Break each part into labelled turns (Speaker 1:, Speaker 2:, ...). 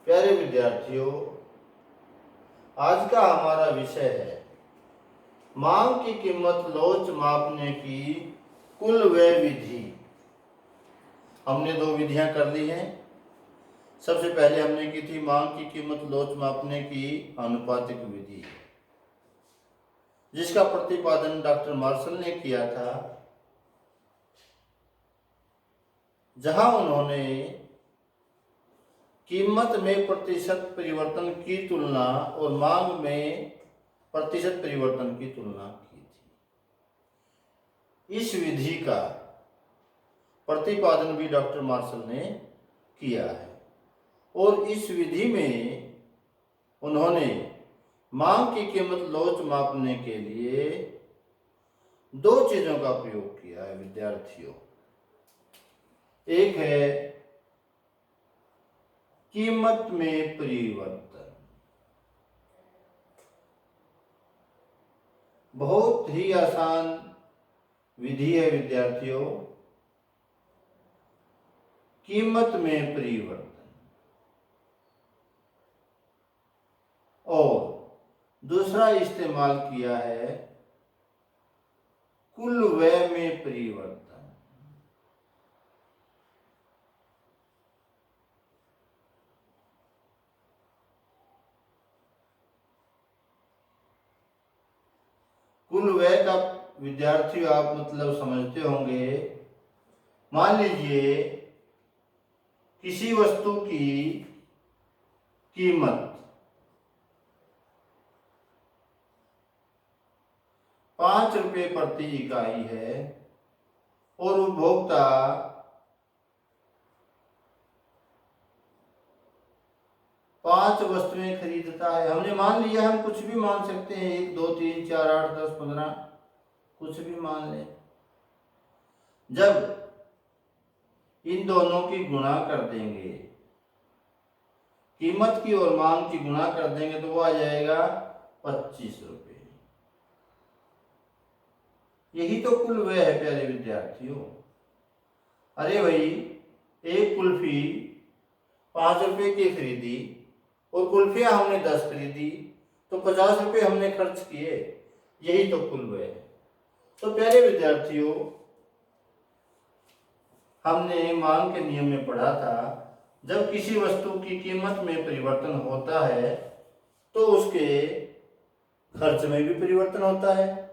Speaker 1: प्यारे विद्यार्थियों, आज का हमारा विषय है मांग की कीमत लोच मापने की कुल व्यय विधि। हमने दो विधियां कर ली हैं। सबसे पहले हमने की थी मांग की कीमत लोच मापने की आनुपातिक विधि, जिसका प्रतिपादन डॉक्टर मार्शल ने किया था, जहां उन्होंने कीमत में प्रतिशत परिवर्तन की तुलना और मांग में प्रतिशत परिवर्तन की तुलना की थी। इस विधि का प्रतिपादन भी डॉक्टर मार्शल ने किया है और इस विधि में उन्होंने मांग की कीमत लोच मापने के लिए दो चीजों का प्रयोग किया है विद्यार्थियों। एक है कीमत में परिवर्तन। बहुत ही आसान विधि है विद्यार्थियों, कीमत में परिवर्तन। और दूसरा इस्तेमाल किया है कुल व्यय में परिवर्तन। कुल व्यय का विद्यार्थियों आप मतलब समझते होंगे। मान लीजिए किसी वस्तु की कीमत 5 रुपये प्रति इकाई है और उपभोक्ता 5 वस्तुएं खरीदता है। हमने मान लिया, हम कुछ भी मान सकते हैं, 1 2 3 4 8 10 15, कुछ भी मान लें। जब इन दोनों की गुणा कर देंगे, कीमत की और मांग की गुणा कर देंगे, तो वो आ जाएगा 25 रुपये। यही तो कुल व्यय है प्यारे विद्यार्थियों। अरे भाई, एक कुल्फी 5 रुपये की खरीदी और कुल्फियां हमने 10 खरीदी, तो 50 रुपये हमने खर्च किए। यही तो कुल व्यय है। तो प्यारे विद्यार्थियों, हमने मांग के नियम में पढ़ा था, जब किसी वस्तु की कीमत में परिवर्तन होता है तो उसके खर्च में भी परिवर्तन होता है।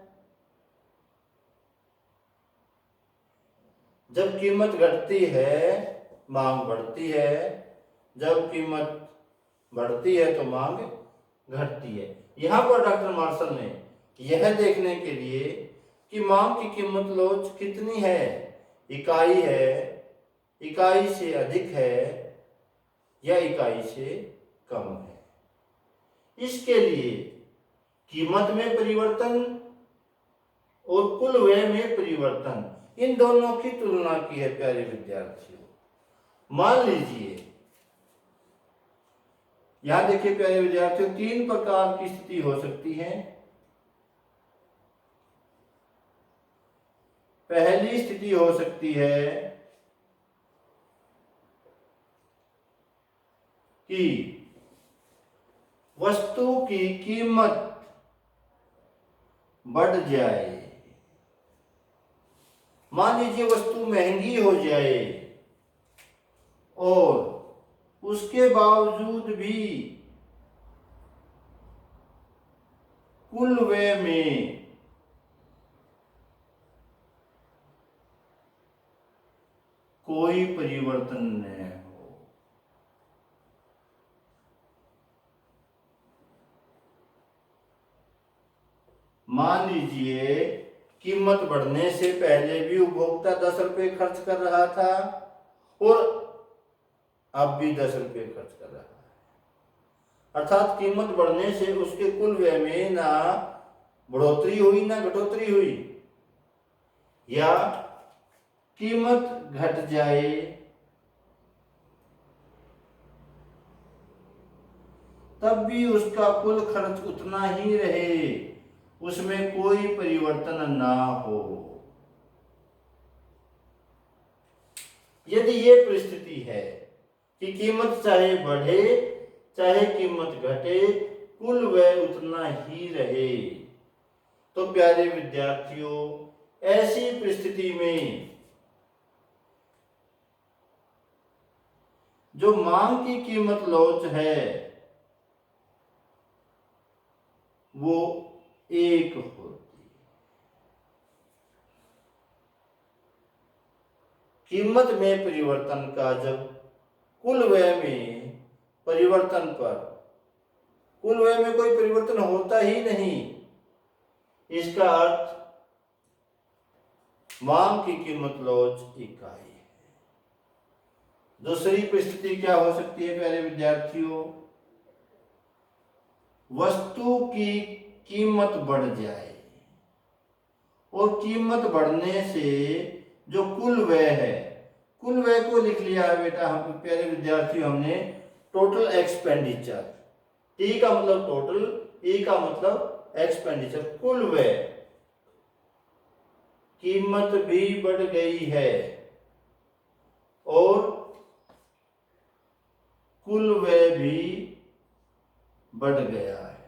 Speaker 1: जब कीमत घटती है मांग बढ़ती है, जब कीमत बढ़ती है तो मांग घटती है। यहां पर डॉक्टर मार्शल ने यह देखने के लिए कि मांग की कीमत लोच कितनी है, इकाई है, इकाई से अधिक है या इकाई से कम है, इसके लिए कीमत में परिवर्तन और कुल व्यय में परिवर्तन, इन दोनों की तुलना की है प्यारे विद्यार्थियों। मान लीजिए, यहां देखिए प्यारे विद्यार्थियों, 3 प्रकार की स्थिति हो सकती है। पहली स्थिति हो सकती है कि वस्तु की कीमत बढ़ जाए। मान लीजिए वस्तु महंगी हो जाए और उसके बावजूद भी कुल व्यय में कोई परिवर्तन न हो। मान लीजिए कीमत बढ़ने से पहले भी उपभोक्ता 10 रुपये खर्च कर रहा था और अब भी 10 रुपये खर्च कर रहा है। अर्थात कीमत बढ़ने से उसके कुल व्यय में ना बढ़ोतरी हुई ना घटोतरी हुई। या कीमत घट जाए तब भी उसका कुल खर्च उतना ही रहे, उसमें कोई परिवर्तन ना हो। यदि ये परिस्थिति है कि कीमत चाहे बढ़े चाहे कीमत घटे, कुल व्यय उतना ही रहे। तो प्यारे विद्यार्थियों, ऐसी परिस्थिति में जो मांग की कीमत लॉच है वो एक होती है। कीमत में परिवर्तन का जब कुल व्यय में परिवर्तन पर, कुल व्यय में कोई परिवर्तन होता ही नहीं, इसका अर्थ मांग की कीमत लॉच इकाई है। दूसरी परिस्थिति क्या हो सकती है प्यारे विद्यार्थियों? वस्तु की कीमत बढ़ जाए और कीमत बढ़ने से जो कुल व्यय है, कुल व्यय को लिख लिया है बेटा हम प्यारे विद्यार्थियों हमने टोटल एक्सपेंडिचर। टी का मतलब टोटल, ई का मतलब एक्सपेंडिचर, कुल व्यय। कीमत भी बढ़ गई है और कुल व्यय भी बढ़ गया है।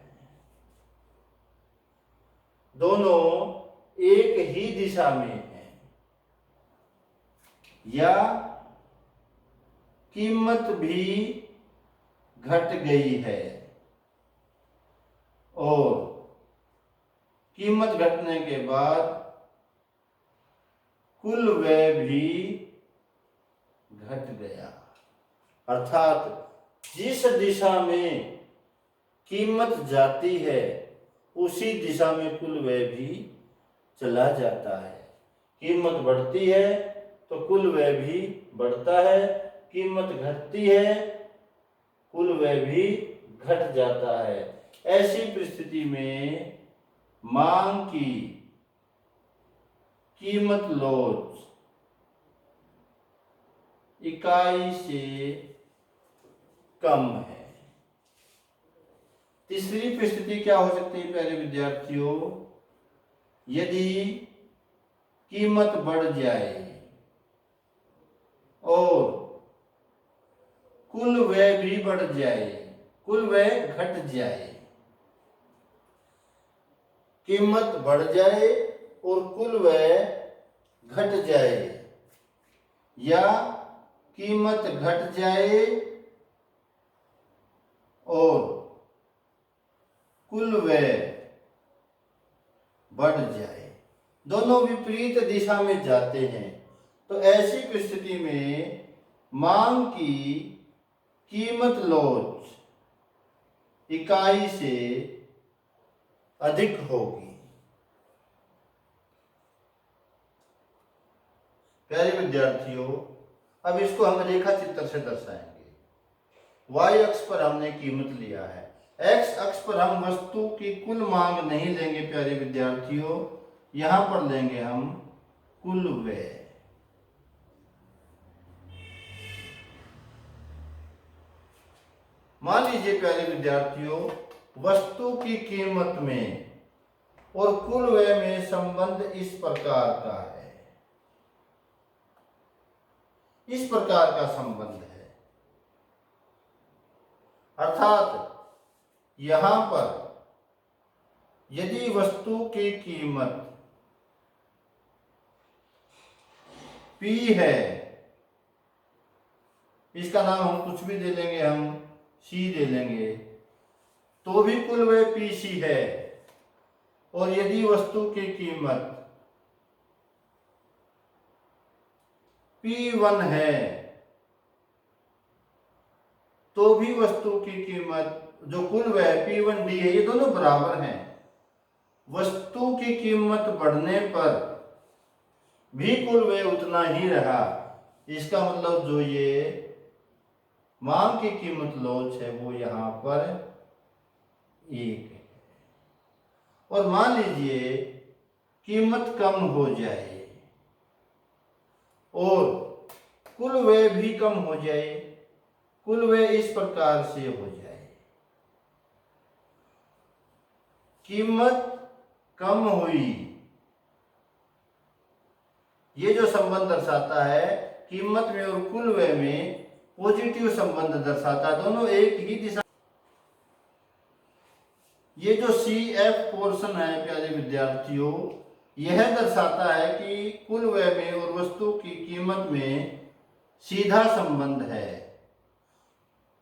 Speaker 1: दोनों एक ही दिशा में हैं, या कीमत भी घट गई है और कीमत घटने के बाद कुल व्यय भी घट गया। अर्थात जिस दिशा में कीमत जाती है उसी दिशा में कुल व्यय भी चला जाता है। कीमत बढ़ती है तो कुल व्यय भी बढ़ता है, कीमत घटती है कुल व्यय भी घट जाता है। ऐसी परिस्थिति में मांग की कीमत लॉच इकाई से कम है। तीसरी परिस्थिति क्या हो सकती है प्यारे विद्यार्थियों? यदि कीमत बढ़ जाए और कुल व्यय भी बढ़ जाए, कुल व्यय घट जाए। कीमत बढ़ जाए और कुल व्यय घट जाए, या कीमत घट जाए और कुल व्यय बढ़ जाए, दोनों विपरीत दिशा में जाते हैं। तो ऐसी परिस्थिति में मांग की कीमत लॉच इकाई से अधिक होगी। प्यारे विद्यार्थियों, अब इसको हम रेखा चित्र से दर्शाएंगे। y अक्ष पर हमने कीमत लिया है, x अक्ष पर हम वस्तु की कुल मांग नहीं लेंगे प्यारे विद्यार्थियों, यहां पर लेंगे हम कुल व्यय। मान लीजिए प्यारे विद्यार्थियों, वस्तु की कीमत में और कुल व्यय में संबंध इस प्रकार का है, इस प्रकार का संबंध है। अर्थात यहां पर यदि वस्तु की कीमत P है, इसका नाम हम कुछ भी दे लेंगे, हम C दे लेंगे, तो भी कुल व्यय PC है। और यदि वस्तु की कीमत P1 है तो भी वस्तु की कीमत जो कुल व्यय P1D है, ये दोनों बराबर हैं। वस्तु की कीमत बढ़ने पर भी कुल व्यय उतना ही रहा। इसका मतलब जो ये मांग की कीमत लॉच है वो यहां पर एक है। और मान लीजिए कीमत कम हो जाए और कुल व्यय भी कम हो जाए, कुल व्यय इस प्रकार से हो जाए, कीमत कम हुई, ये जो संबंध दर्शाता है कीमत में और कुल व्यय में पॉजिटिव संबंध दर्शाता है, दोनों एक ही दिशा। ये जो CF पोर्शन है प्यारे विद्यार्थियों, यह दर्शाता है कि कुल व्यय में और वस्तु की कीमत में सीधा संबंध है,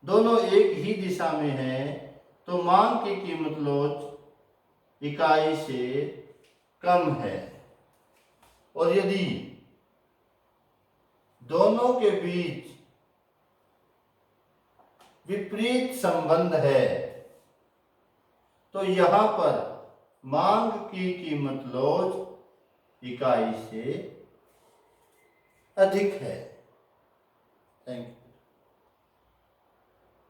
Speaker 1: दोनों एक ही दिशा में है, तो मांग की कीमत लोच इकाई से कम है। और यदि दोनों के बीच विपरीत संबंध है तो यहां पर मांग की कीमत लोच इकाई से अधिक है। Thank you.